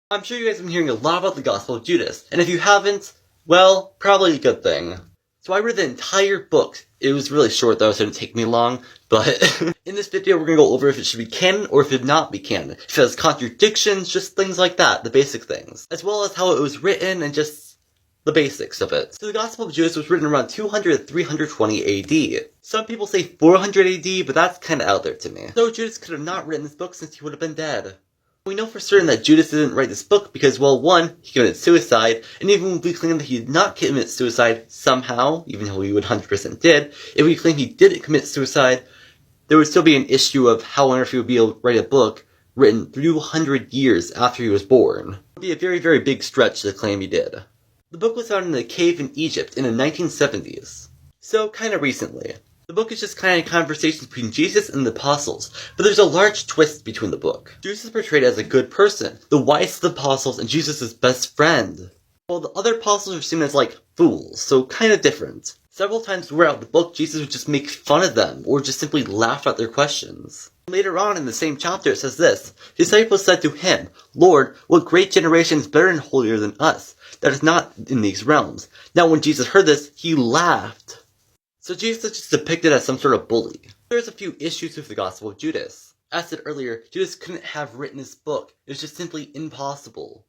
I'm sure you guys have been hearing a lot about the Gospel of Judas, and if you haven't, well, probably a good thing. So I read the entire book. It was really short though, so it didn't take me long, but in this video we're gonna go over if it should be canon or if it not be canon. If it has contradictions, just things like that, the basic things. As well as how it was written and just the basics of it. So the Gospel of Judas was written around 200 to 320 AD. Some people say 400 AD, but that's kinda out there to me. So Judas could have not written this book since he would have been dead. We know for certain that Judas didn't write this book because, well, one, he committed suicide, and even if we claim that he did not commit suicide somehow, even though he 100% did, if we claim he didn't commit suicide, there would still be an issue of how on earth he would be able to write a book written 300 years after he was born. It would be a very, very big stretch to claim he did. The book was found in a cave in Egypt in the 1970s. So, kinda recently. The book is just kind of conversations between Jesus and the apostles, but there's a large twist between the book. Jesus is portrayed as a good person, the wisest of the apostles and Jesus' best friend, while the other apostles are seen as like fools, so kind of different. Several times throughout the book, Jesus would just make fun of them, or just simply laugh at their questions. Later on in the same chapter it says this, "His disciples said to him, 'Lord, what great generation is better and holier than us, that is not in these realms?' Now when Jesus heard this, he laughed." So Jesus is just depicted as some sort of bully. There's a few issues with the Gospel of Judas. As said earlier, Judas couldn't have written this book. It was just simply impossible.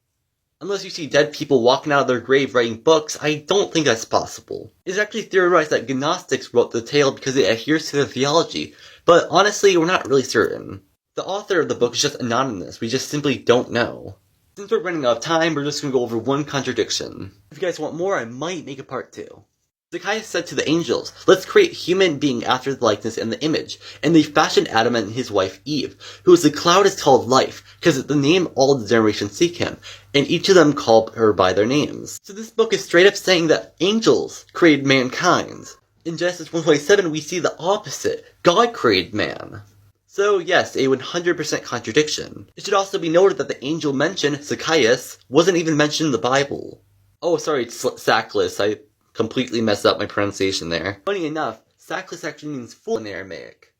Unless you see dead people walking out of their grave writing books, I don't think that's possible. It's actually theorized that Gnostics wrote the tale because it adheres to their theology, but honestly, we're not really certain. The author of the book is just anonymous, we just simply don't know. Since we're running out of time, we're just gonna go over one contradiction. If you guys want more, I might make a part 2. Zacchaeus said to the angels, "Let's create a human being after the likeness and the image." And they fashioned Adam and his wife Eve, who as the cloud is called life, because the name all the generations seek him, and each of them called her by their names. So this book is straight up saying that angels created mankind. In Genesis 1:27 we see the opposite. God created man. So yes, a 100% contradiction. It should also be noted that the angel mentioned, Zacchaeus, wasn't even mentioned in the Bible. Oh, sorry, it's Zacchaeus. I completely messed up my pronunciation there. Funny enough, Zacchaeus actually means fool in Aramaic.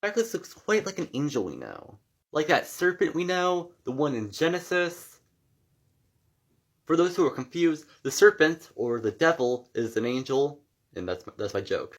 Zacchaeus looks quite like an angel we know. Like that serpent we know, the one in Genesis. For those who are confused, the serpent, or the devil, is an angel, and that's my joke.